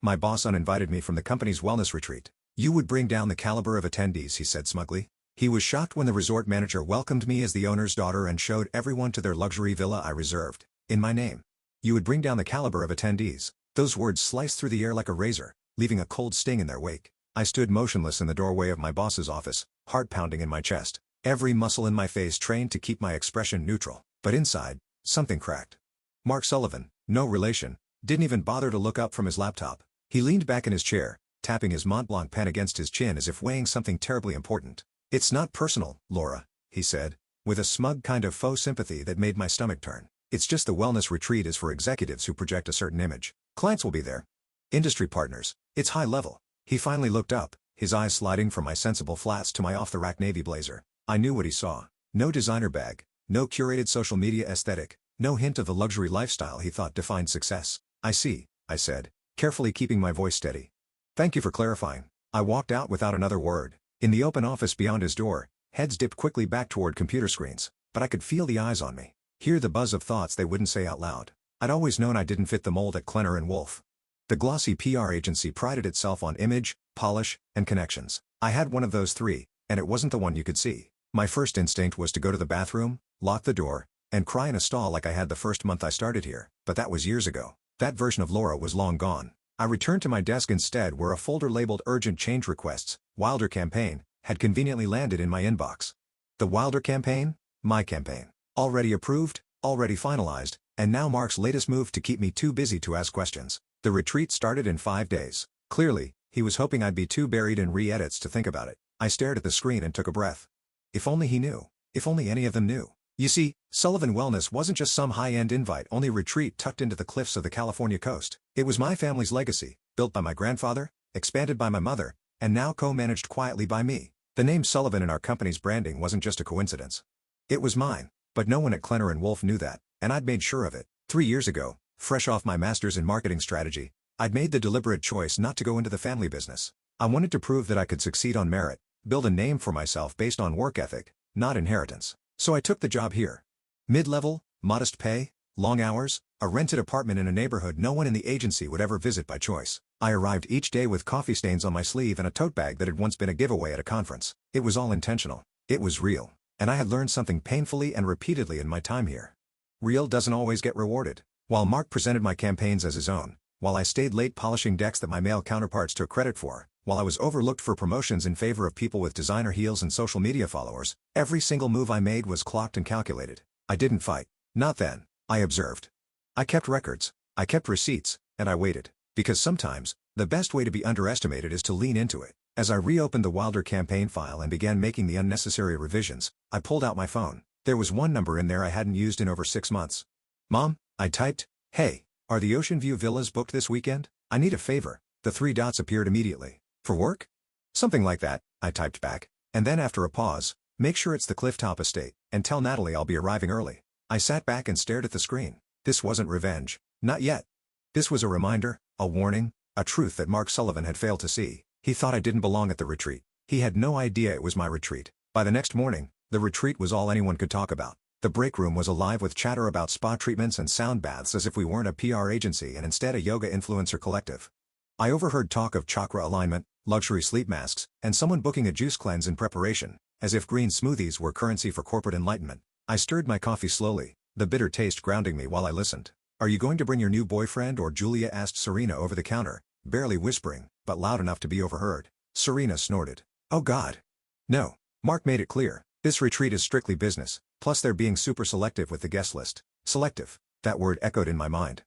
My boss uninvited me from the company's wellness retreat. You would bring down the caliber of attendees, he said smugly. He was shocked when the resort manager welcomed me as the owner's daughter and showed everyone to their luxury villa I reserved, in my name. You would bring down the caliber of attendees. Those words sliced through the air like a razor, leaving a cold sting in their wake. I stood motionless in the doorway of my boss's office, heart pounding in my chest, every muscle in my face trained to keep my expression neutral. But inside, something cracked. Mark Sullivan, no relation, didn't even bother to look up from his laptop. He leaned back in his chair, tapping his Montblanc pen against his chin as if weighing something terribly important. "It's not personal, Laura," he said, with a smug kind of faux sympathy that made my stomach turn. "It's just the wellness retreat is for executives who project a certain image. Clients will be there. Industry partners. It's high level." He finally looked up, his eyes sliding from my sensible flats to my off-the-rack navy blazer. I knew what he saw. No designer bag, no curated social media aesthetic, no hint of the luxury lifestyle he thought defined success. "I see," I said, carefully keeping my voice steady. "Thank you for clarifying." I walked out without another word. In the open office beyond his door, heads dipped quickly back toward computer screens, but I could feel the eyes on me, hear the buzz of thoughts they wouldn't say out loud. I'd always known I didn't fit the mold at Klenner & Wolf. The glossy PR agency prided itself on image, polish, and connections. I had one of those three, and it wasn't the one you could see. My first instinct was to go to the bathroom, lock the door, and cry in a stall like I had the first month I started here, but that was years ago. That version of Laura was long gone. I returned to my desk instead where a folder labeled Urgent Change Requests, Wilder Campaign, had conveniently landed in my inbox. The Wilder campaign? My campaign. Already approved, already finalized, and now Mark's latest move to keep me too busy to ask questions. The retreat started in 5 days. Clearly, he was hoping I'd be too buried in re-edits to think about it. I stared at the screen and took a breath. If only he knew. If only any of them knew. You see, Sullivan Wellness wasn't just some high-end invite-only retreat tucked into the cliffs of the California coast. It was my family's legacy, built by my grandfather, expanded by my mother, and now co-managed quietly by me. The name Sullivan in our company's branding wasn't just a coincidence. It was mine, but no one at Klenner & Wolf knew that, and I'd made sure of it. 3 years ago, fresh off my master's in marketing strategy, I'd made the deliberate choice not to go into the family business. I wanted to prove that I could succeed on merit, build a name for myself based on work ethic, not inheritance. So I took the job here. Mid-level, modest pay, long hours, a rented apartment in a neighborhood no one in the agency would ever visit by choice. I arrived each day with coffee stains on my sleeve and a tote bag that had once been a giveaway at a conference. It was all intentional. It was real. And I had learned something painfully and repeatedly in my time here. Real doesn't always get rewarded. While Mark presented my campaigns as his own, while I stayed late polishing decks that my male counterparts took credit for, while I was overlooked for promotions in favor of people with designer heels and social media followers, every single move I made was clocked and calculated. I didn't fight. Not then. I observed. I kept records. I kept receipts, and I waited. Because sometimes, the best way to be underestimated is to lean into it. As I reopened the Wilder campaign file and began making the unnecessary revisions, I pulled out my phone. There was one number in there I hadn't used in over 6 months. "Mom," I typed, "Hey, are the Ocean View villas booked this weekend? I need a favor." The 3 dots appeared immediately. "For work?" "Something like that," I typed back. And then after a pause, "Make sure it's the Clifftop estate, and tell Natalie I'll be arriving early." I sat back and stared at the screen. This wasn't revenge. Not yet. This was a reminder, a warning, a truth that Mark Sullivan had failed to see. He thought I didn't belong at the retreat. He had no idea it was my retreat. By the next morning, the retreat was all anyone could talk about. The break room was alive with chatter about spa treatments and sound baths as if we weren't a PR agency and instead a yoga influencer collective. I overheard talk of chakra alignment, luxury sleep masks, and someone booking a juice cleanse in preparation, as if green smoothies were currency for corporate enlightenment. I stirred my coffee slowly, the bitter taste grounding me while I listened. "Are you going to bring your new boyfriend or Julia?" asked Serena over the counter, barely whispering, but loud enough to be overheard. Serena snorted. "Oh God. No." Mark made it clear. "This retreat is strictly business, plus they're being super selective with the guest list." Selective. That word echoed in my mind.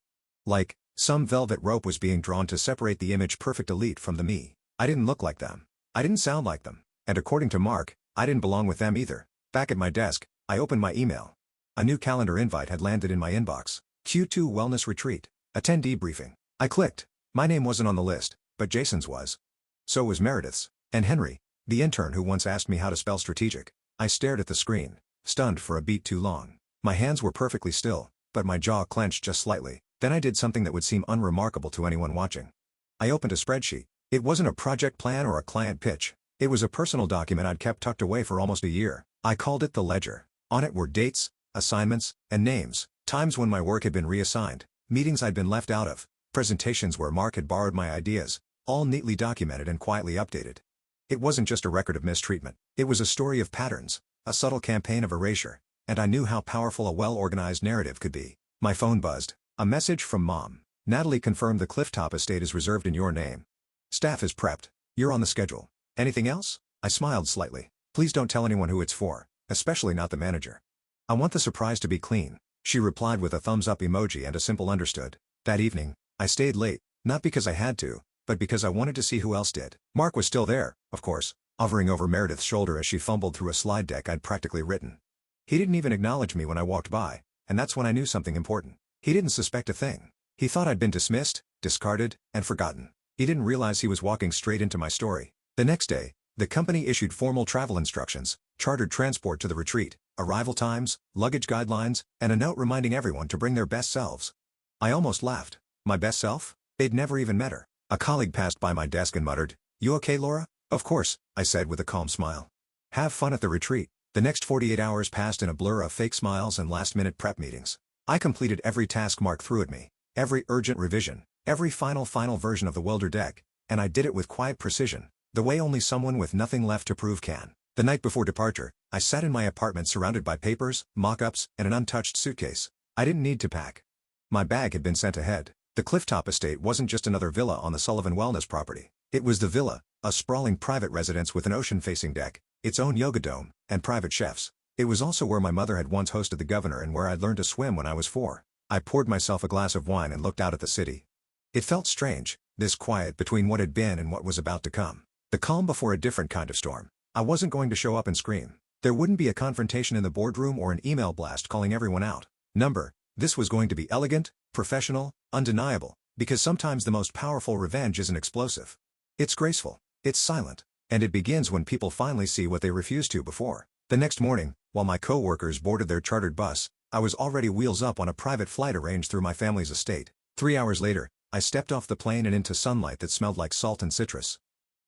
Like, some velvet rope was being drawn to separate the image-perfect elite from the me. I didn't look like them. I didn't sound like them. And according to Mark, I didn't belong with them either. Back at my desk, I opened my email. A new calendar invite had landed in my inbox. Q2 Wellness Retreat. Attendee briefing. I clicked. My name wasn't on the list, but Jason's was. So was Meredith's. And Henry, the intern who once asked me how to spell strategic. I stared at the screen, stunned for a beat too long. My hands were perfectly still, but my jaw clenched just slightly. Then I did something that would seem unremarkable to anyone watching. I opened a spreadsheet. It wasn't a project plan or a client pitch. It was a personal document I'd kept tucked away for almost a year. I called it the ledger. On it were dates, assignments, and names, times when my work had been reassigned, meetings I'd been left out of, Presentations where Mark had borrowed my ideas, all neatly documented and quietly updated. It wasn't just a record of mistreatment, it was a story of patterns, a subtle campaign of erasure, and I knew how powerful a well-organized narrative could be. My phone buzzed. A message from Mom. Natalie confirmed the Clifftop estate is reserved in your name. Staff is prepped. You're on the schedule. Anything else? I smiled slightly. Please don't tell anyone who it's for, especially not the manager. I want the surprise to be clean. She replied with a thumbs-up emoji and a simple understood. That evening, I stayed late, not because I had to, but because I wanted to see who else did. Mark was still there, of course, hovering over Meredith's shoulder as she fumbled through a slide deck I'd practically written. He didn't even acknowledge me when I walked by, and that's when I knew something important. He didn't suspect a thing. He thought I'd been dismissed, discarded, and forgotten. He didn't realize he was walking straight into my story. The next day, the company issued formal travel instructions, chartered transport to the retreat, arrival times, luggage guidelines, and a note reminding everyone to bring their best selves. I almost laughed. My best self? They'd never even met her. A colleague passed by my desk and muttered, "You okay, Laura?" "Of course," I said with a calm smile. "Have fun at the retreat." The next 48 hours passed in a blur of fake smiles and last-minute prep meetings. I completed every task Mark threw at me, every urgent revision, every final version of the welder deck, and I did it with quiet precision, the way only someone with nothing left to prove can. The night before departure, I sat in my apartment surrounded by papers, mock-ups, and an untouched suitcase. I didn't need to pack. My bag had been sent ahead. The Clifftop estate wasn't just another villa on the Sullivan Wellness property. It was the villa, a sprawling private residence with an ocean-facing deck, its own yoga dome, and private chefs. It was also where my mother had once hosted the governor and where I'd learned to swim when I was 4. I poured myself a glass of wine and looked out at the city. It felt strange, this quiet between what had been and what was about to come. The calm before a different kind of storm. I wasn't going to show up and scream. There wouldn't be a confrontation in the boardroom or an email blast calling everyone out. This was going to be elegant, professional, undeniable, because sometimes the most powerful revenge isn't explosive. It's graceful, it's silent, and it begins when people finally see what they refused to before. The next morning, while my co-workers boarded their chartered bus, I was already wheels up on a private flight arranged through my family's estate. 3 hours later, I stepped off the plane and into sunlight that smelled like salt and citrus.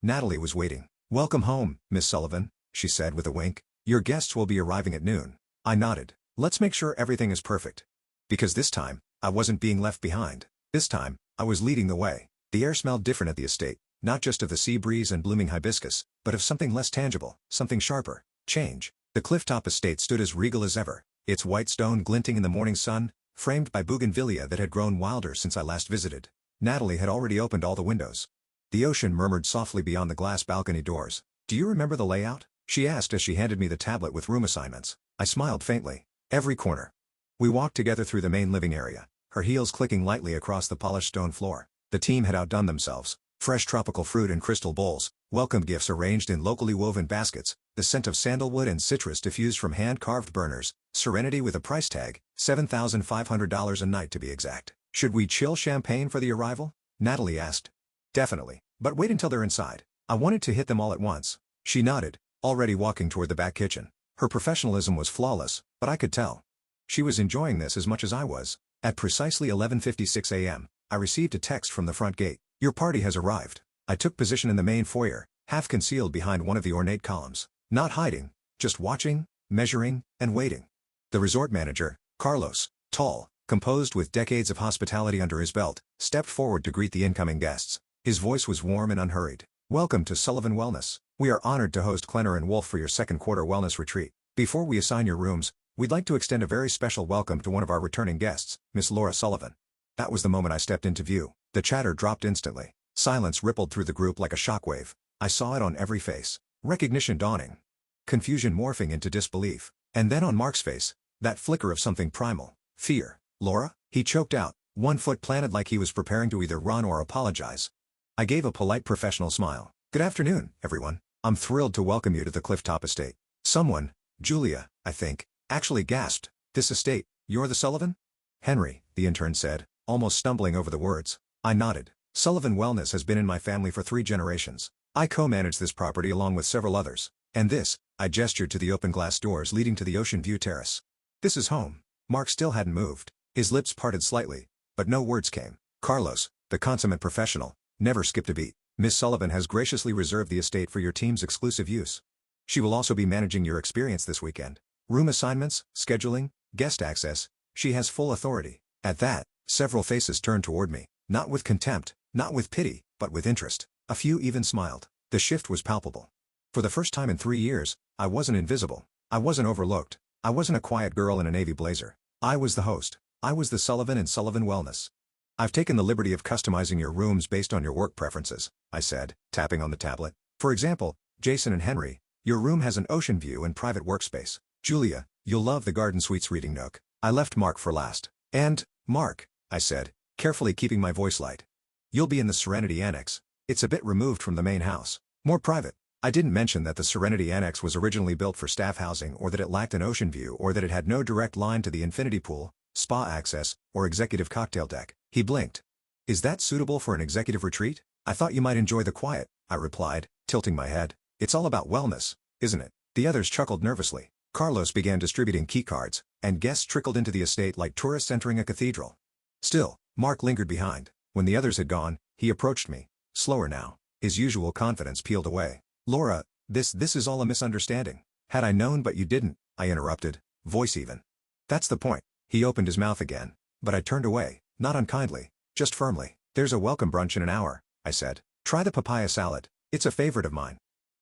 Natalie was waiting. "Welcome home, Miss Sullivan," she said with a wink. "Your guests will be arriving at noon." I nodded. "Let's make sure everything is perfect." Because this time, I wasn't being left behind. This time, I was leading the way. The air smelled different at the estate, not just of the sea breeze and blooming hibiscus, but of something less tangible, something sharper. Change. The Clifftop estate stood as regal as ever, its white stone glinting in the morning sun, framed by bougainvillea that had grown wilder since I last visited. Natalie had already opened all the windows. The ocean murmured softly beyond the glass balcony doors. "Do you remember the layout?" she asked as she handed me the tablet with room assignments. I smiled faintly. Every corner. We walked together through the main living area, her heels clicking lightly across the polished stone floor. The team had outdone themselves. Fresh tropical fruit in crystal bowls, welcome gifts arranged in locally woven baskets, the scent of sandalwood and citrus diffused from hand-carved burners, serenity with a price tag, $7,500 a night to be exact. "Should we chill champagne for the arrival?" Natalie asked. "Definitely, but wait until they're inside. I wanted to hit them all at once." She nodded, already walking toward the back kitchen. Her professionalism was flawless, but I could tell. She was enjoying this as much as I was. At precisely 11:56 a.m., I received a text from the front gate. "Your party has arrived." I took position in the main foyer, half concealed behind one of the ornate columns. Not hiding, just watching, measuring, and waiting. The resort manager, Carlos, tall, composed with decades of hospitality under his belt, stepped forward to greet the incoming guests. His voice was warm and unhurried. "Welcome to Sullivan Wellness. We are honored to host Klenner and Wolf for your second quarter wellness retreat. Before we assign your rooms, we'd like to extend a very special welcome to one of our returning guests, Miss Laura Sullivan." That was the moment I stepped into view. The chatter dropped instantly. Silence rippled through the group like a shockwave. I saw it on every face. Recognition dawning. Confusion morphing into disbelief. And then on Mark's face, that flicker of something primal. Fear. "Laura?" he choked out, one foot planted like he was preparing to either run or apologize. I gave a polite professional smile. "Good afternoon, everyone. I'm thrilled to welcome you to the Clifftop estate." Someone, Julia, I think, actually gasped, "This estate, you're the Sullivan?" "Henry," the intern said, almost stumbling over the words. I nodded. "Sullivan Wellness has been in my family for 3 generations. I co-manage this property along with several others. And this," I gestured to the open glass doors leading to the ocean view terrace. "This is home." Mark still hadn't moved. His lips parted slightly, but no words came. Carlos, the consummate professional, never skipped a beat. "Miss Sullivan has graciously reserved the estate for your team's exclusive use. She will also be managing your experience this weekend. Room assignments, scheduling, guest access, she has full authority." At that, several faces turned toward me. Not with contempt, not with pity, but with interest. A few even smiled. The shift was palpable. For the first time in 3 years, I wasn't invisible. I wasn't overlooked. I wasn't a quiet girl in a navy blazer. I was the host. I was the Sullivan in Sullivan Wellness. I've taken the liberty of customizing your rooms based on your work preferences, I said, tapping on the tablet. For example, Jason and Henry, your room has an ocean view and private workspace. Julia, you'll love the Garden Suites reading nook. I left Mark for last. And, Mark, I said, carefully keeping my voice light. You'll be in the Serenity Annex. It's a bit removed from the main house. More private. I didn't mention that the Serenity Annex was originally built for staff housing or that it lacked an ocean view or that it had no direct line to the infinity pool, spa access, or executive cocktail deck. He blinked. Is that suitable for an executive retreat? I thought you might enjoy the quiet, I replied, tilting my head. It's all about wellness, isn't it? The others chuckled nervously. Carlos began distributing keycards, and guests trickled into the estate like tourists entering a cathedral. Still, Mark lingered behind. When the others had gone, he approached me. Slower now. His usual confidence peeled away. Laura, this is all a misunderstanding. Had I known but you didn't, I interrupted, voice even. That's the point. He opened his mouth again, but I turned away, not unkindly, just firmly. There's a welcome brunch in an hour, I said. Try the papaya salad. It's a favorite of mine.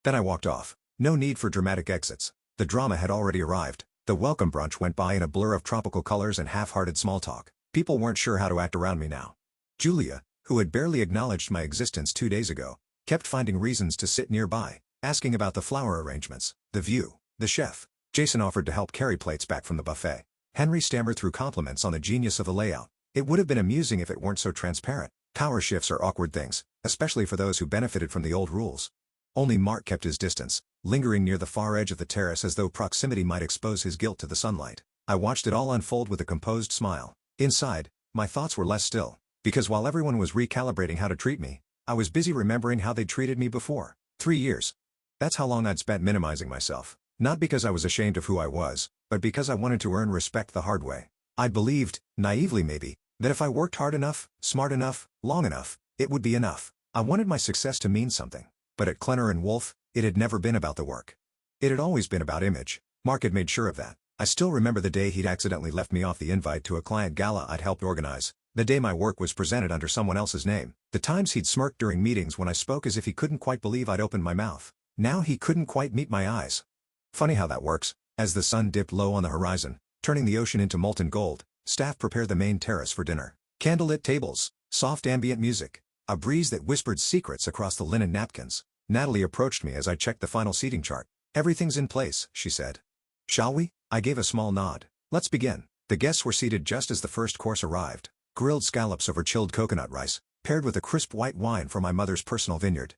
Then I walked off. No need for dramatic exits. The drama had already arrived. The welcome brunch went by in a blur of tropical colors and half-hearted small talk. People weren't sure how to act around me now. Julia, who had barely acknowledged my existence 2 days ago, kept finding reasons to sit nearby, asking about the flower arrangements, the view, the chef. Jason offered to help carry plates back from the buffet. Henry stammered through compliments on the genius of the layout. It would have been amusing if it weren't so transparent. Power shifts are awkward things, especially for those who benefited from the old rules. Only Mark kept his distance, lingering near the far edge of the terrace as though proximity might expose his guilt to the sunlight. I watched it all unfold with a composed smile. Inside, my thoughts were less still, because while everyone was recalibrating how to treat me, I was busy remembering how they'd treated me before. 3 years. That's how long I'd spent minimizing myself. Not because I was ashamed of who I was, but because I wanted to earn respect the hard way. I'd believed, naively maybe, that if I worked hard enough, smart enough, long enough, it would be enough. I wanted my success to mean something. But at Klenner and Wolf, it had never been about the work. It had always been about image. Mark had made sure of that. I still remember the day he'd accidentally left me off the invite to a client gala I'd helped organize. The day my work was presented under someone else's name. The times he'd smirked during meetings when I spoke as if he couldn't quite believe I'd opened my mouth. Now he couldn't quite meet my eyes. Funny how that works. As the sun dipped low on the horizon, turning the ocean into molten gold, staff prepared the main terrace for dinner. Candlelit tables, soft ambient music, a breeze that whispered secrets across the linen napkins. Natalie approached me as I checked the final seating chart. Everything's in place, she said. Shall we? I gave a small nod. Let's begin. The guests were seated just as the first course arrived. Grilled scallops over chilled coconut rice, paired with a crisp white wine from my mother's personal vineyard.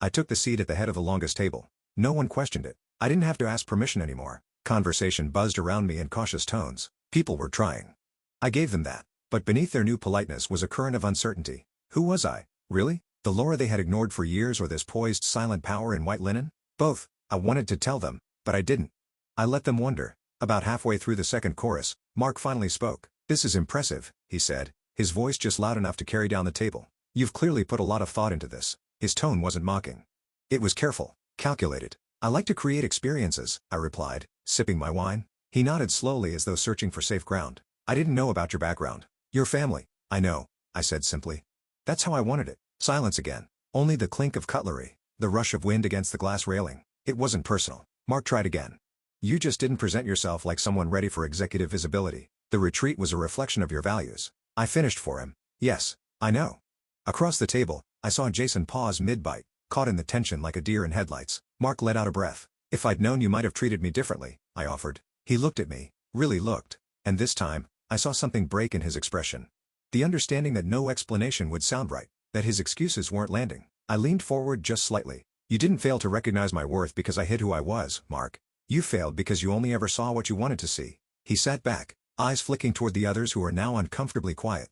I took the seat at the head of the longest table. No one questioned it. I didn't have to ask permission anymore. Conversation buzzed around me in cautious tones. People were trying. I gave them that. But beneath their new politeness was a current of uncertainty. Who was I, really? The Laura they had ignored for years or this poised silent power in white linen? Both. I wanted to tell them, but I didn't. I let them wonder. About halfway through the second chorus, Mark finally spoke. This is impressive, he said, his voice just loud enough to carry down the table. You've clearly put a lot of thought into this. His tone wasn't mocking. It was careful, calculated. I like to create experiences, I replied, sipping my wine. He nodded slowly as though searching for safe ground. I didn't know about your background. Your family. I know, I said simply. That's how I wanted it. Silence again. Only the clink of cutlery, the rush of wind against the glass railing. It wasn't personal. Mark tried again. You just didn't present yourself like someone ready for executive visibility. The retreat was a reflection of your values. I finished for him. Yes, I know. Across the table, I saw Jason pause mid-bite, caught in the tension like a deer in headlights. Mark let out a breath. If I'd known you might have treated me differently, I offered. He looked at me, really looked. And this time, I saw something break in his expression. The understanding that no explanation would sound right, that his excuses weren't landing. I leaned forward just slightly. You didn't fail to recognize my worth because I hid who I was, Mark. You failed because you only ever saw what you wanted to see. He sat back, eyes flicking toward the others who were now uncomfortably quiet.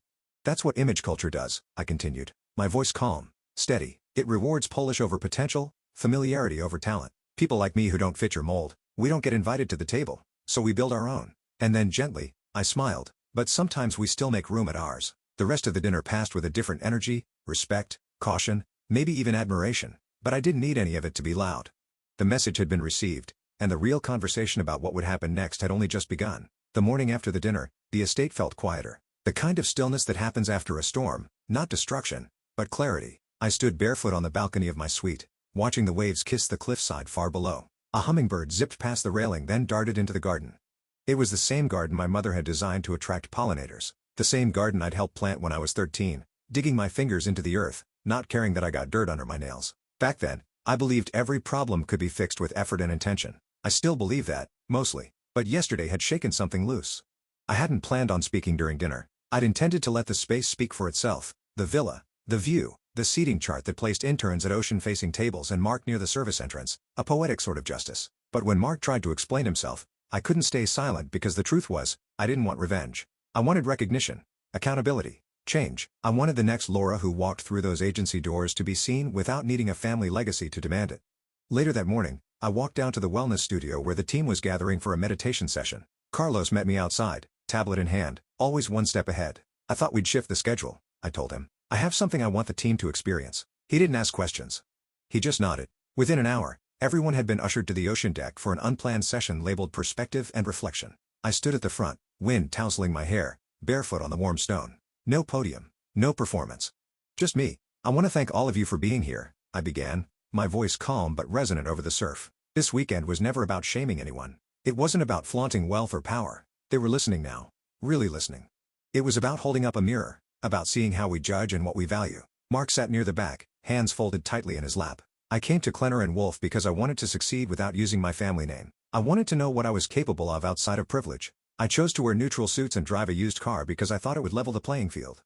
That's what image culture does, I continued, my voice calm, steady. It rewards polish over potential, familiarity over talent. People like me who don't fit your mold, we don't get invited to the table, so we build our own. And then gently, I smiled, but sometimes we still make room at ours. The rest of the dinner passed with a different energy, respect, caution, maybe even admiration, but I didn't need any of it to be loud. The message had been received, and the real conversation about what would happen next had only just begun. The morning after the dinner, the estate felt quieter. The kind of stillness that happens after a storm, not destruction, but clarity. I stood barefoot on the balcony of my suite, watching the waves kiss the cliffside far below. A hummingbird zipped past the railing, then darted into the garden. It was the same garden my mother had designed to attract pollinators, the same garden I'd helped plant when I was 13, digging my fingers into the earth, not caring that I got dirt under my nails. Back then, I believed every problem could be fixed with effort and intention. I still believe that, mostly, but yesterday had shaken something loose. I hadn't planned on speaking during dinner. I'd intended to let the space speak for itself, the villa, the view, the seating chart that placed interns at ocean-facing tables and Mark near the service entrance, a poetic sort of justice. But when Mark tried to explain himself, I couldn't stay silent because the truth was, I didn't want revenge. I wanted recognition, accountability, change. I wanted the next Laura who walked through those agency doors to be seen without needing a family legacy to demand it. Later that morning, I walked down to the wellness studio where the team was gathering for a meditation session. Carlos met me outside, tablet in hand, always one step ahead. I thought we'd shift the schedule, I told him. I have something I want the team to experience. He didn't ask questions. He just nodded. Within an hour, everyone had been ushered to the ocean deck for an unplanned session labeled Perspective and Reflection. I stood at the front, wind tousling my hair, barefoot on the warm stone. No podium, no performance. Just me. I want to thank all of you for being here, I began, my voice calm but resonant over the surf. This weekend was never about shaming anyone. It wasn't about flaunting wealth or power. They were listening now. Really listening. It was about holding up a mirror, about seeing how we judge and what we value. Mark sat near the back, hands folded tightly in his lap. I came to Klenner and Wolf because I wanted to succeed without using my family name. I wanted to know what I was capable of outside of privilege. I chose to wear neutral suits and drive a used car because I thought it would level the playing field.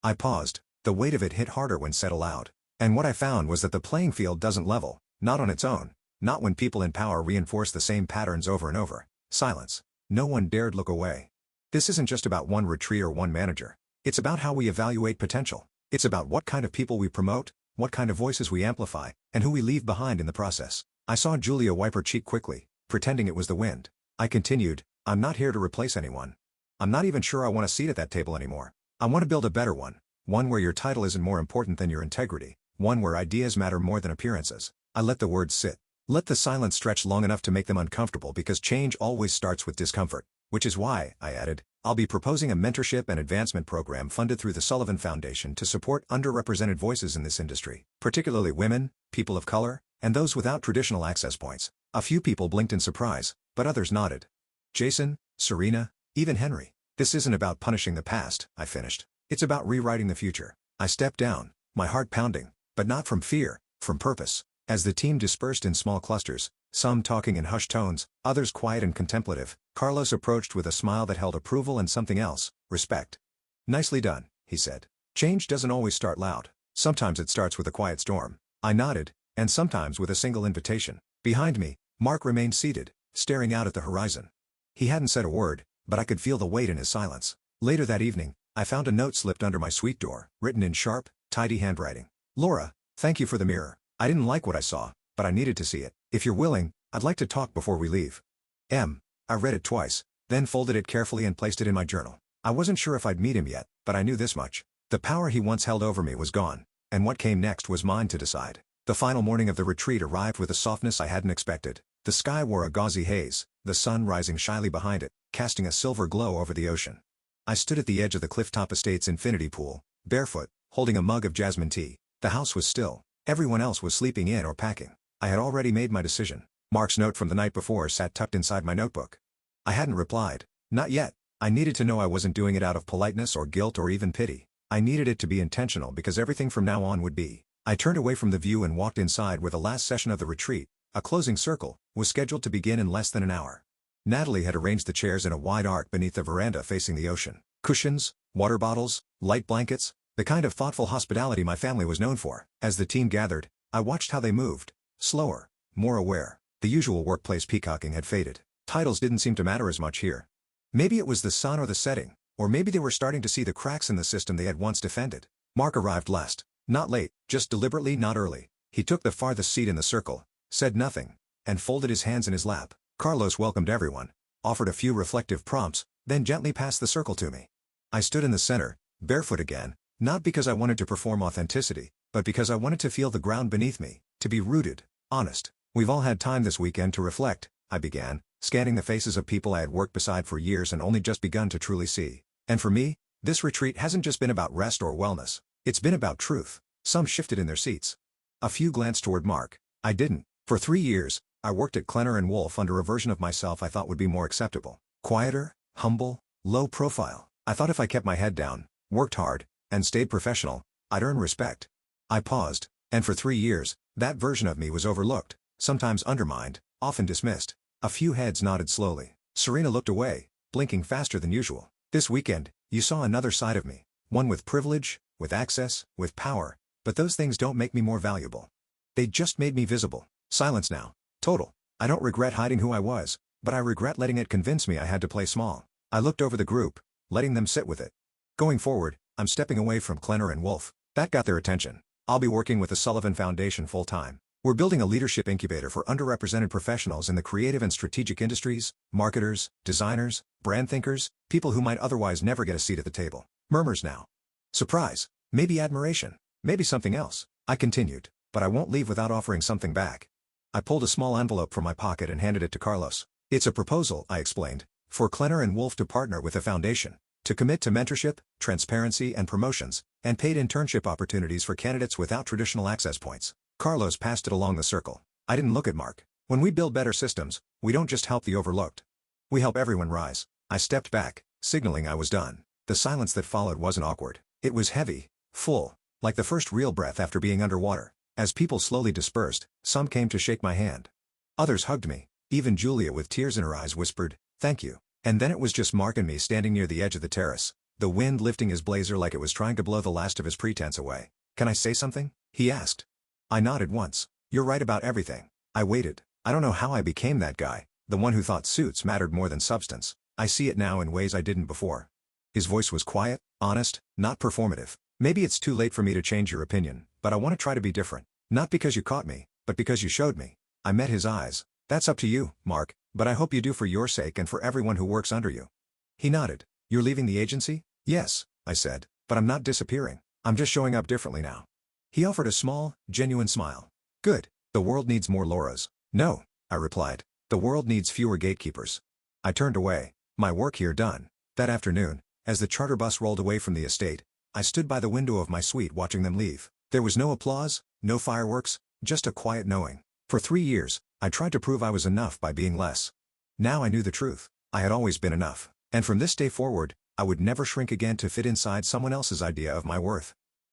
I paused. The weight of it hit harder when said aloud. And what I found was that the playing field doesn't level, not on its own, not when people in power reinforce the same patterns over and over. Silence. No one dared look away. This isn't just about one retreat or one manager. It's about how we evaluate potential. It's about what kind of people we promote, what kind of voices we amplify, and who we leave behind in the process. I saw Julia wipe her cheek quickly, pretending it was the wind. I continued, I'm not here to replace anyone. I'm not even sure I want a seat at that table anymore. I want to build a better one where your title isn't more important than your integrity, one where ideas matter more than appearances. I let the words sit. Let the silence stretch long enough to make them uncomfortable because change always starts with discomfort. Which is why, I added, I'll be proposing a mentorship and advancement program funded through the Sullivan Foundation to support underrepresented voices in this industry, particularly women, people of color, and those without traditional access points. A few people blinked in surprise, but others nodded. Jason, Serena, even Henry. This isn't about punishing the past, I finished. It's about rewriting the future. I stepped down, my heart pounding, but not from fear, from purpose. As the team dispersed in small clusters, some talking in hushed tones, others quiet and contemplative, Carlos approached with a smile that held approval and something else, respect. Nicely done, he said. Change doesn't always start loud. Sometimes it starts with a quiet storm. I nodded, and sometimes with a single invitation. Behind me, Mark remained seated, staring out at the horizon. He hadn't said a word, but I could feel the weight in his silence. Later that evening, I found a note slipped under my suite door, written in sharp, tidy handwriting. Laura, thank you for the mirror. I didn't like what I saw, but I needed to see it. If you're willing, I'd like to talk before we leave. I read it twice, then folded it carefully and placed it in my journal. I wasn't sure if I'd meet him yet, but I knew this much. The power he once held over me was gone, and what came next was mine to decide. The final morning of the retreat arrived with a softness I hadn't expected. The sky wore a gauzy haze, the sun rising shyly behind it, casting a silver glow over the ocean. I stood at the edge of the Clifftop Estate's infinity pool, barefoot, holding a mug of jasmine tea. The house was still. Everyone else was sleeping in or packing. I had already made my decision. Mark's note from the night before sat tucked inside my notebook. I hadn't replied. Not yet. I needed to know I wasn't doing it out of politeness or guilt or even pity. I needed it to be intentional because everything from now on would be. I turned away from the view and walked inside where the last session of the retreat, a closing circle, was scheduled to begin in less than an hour. Natalie had arranged the chairs in a wide arc beneath the veranda facing the ocean. Cushions, water bottles, light blankets, the kind of thoughtful hospitality my family was known for. As the team gathered, I watched how they moved. Slower, more aware. The usual workplace peacocking had faded. Titles didn't seem to matter as much here. Maybe it was the sun or the setting, or maybe they were starting to see the cracks in the system they had once defended. Mark arrived last. Not late, just deliberately not early. He took the farthest seat in the circle, said nothing, and folded his hands in his lap. Carlos welcomed everyone, offered a few reflective prompts, then gently passed the circle to me. I stood in the center, barefoot again, not because I wanted to perform authenticity, but because I wanted to feel the ground beneath me, to be rooted, honest. We've all had time this weekend to reflect, I began, scanning the faces of people I had worked beside for years and only just begun to truly see. And for me, This retreat hasn't just been about rest or wellness. It's been about truth. Some shifted in their seats. A few glanced toward Mark. I didn't. For 3 years, I worked at Clener & Wolf under a version of myself I thought would be more acceptable. Quieter, humble, low profile. I thought if I kept my head down, worked hard, and stayed professional, I'd earn respect. I paused, and for 3 years, that version of me was overlooked, sometimes undermined, often dismissed. A few heads nodded slowly. Serena looked away, blinking faster than usual. This weekend, you saw another side of me. One with privilege, with access, with power. But those things don't make me more valuable. They just made me visible. Silence now. Total. I don't regret hiding who I was, but I regret letting it convince me I had to play small. I looked over the group, letting them sit with it. Going forward, I'm stepping away from Clener & Wolf. That got their attention. I'll be working with the Sullivan Foundation full-time. We're building a leadership incubator for underrepresented professionals in the creative and strategic industries, marketers, designers, brand thinkers, people who might otherwise never get a seat at the table. Murmurs now. Surprise. Maybe admiration. Maybe something else. I continued, but I won't leave without offering something back. I pulled a small envelope from my pocket and handed it to Carlos. It's a proposal, I explained, for Clener & Wolf to partner with the foundation, to commit to mentorship, transparency and promotions, and paid internship opportunities for candidates without traditional access points. Carlos passed it along the circle. I didn't look at Mark. When we build better systems, we don't just help the overlooked. We help everyone rise. I stepped back, signaling I was done. The silence that followed wasn't awkward. It was heavy, full, like the first real breath after being underwater. As people slowly dispersed, some came to shake my hand. Others hugged me. Even Julia with tears in her eyes whispered, "Thank you." And then it was just Mark and me standing near the edge of the terrace, the wind lifting his blazer like it was trying to blow the last of his pretense away. "Can I say something?" he asked. I nodded once. "You're right about everything." I waited. I don't know how I became that guy, the one who thought suits mattered more than substance. I see it now in ways I didn't before. His voice was quiet, honest, not performative. "Maybe it's too late for me to change your opinion, but I want to try to be different. Not because you caught me, but because you showed me." I met his eyes. "That's up to you, Mark, but I hope you do for your sake and for everyone who works under you." He nodded. "You're leaving the agency?" "Yes," I said, "but I'm not disappearing. I'm just showing up differently now." He offered a small, genuine smile. "Good. The world needs more Lauras." "No," I replied. "The world needs fewer gatekeepers." I turned away, my work here done. That afternoon, as the charter bus rolled away from the estate, I stood by the window of my suite watching them leave. There was no applause, no fireworks, just a quiet knowing. For 3 years, I tried to prove I was enough by being less. Now I knew the truth. I had always been enough. And from this day forward, I would never shrink again to fit inside someone else's idea of my worth.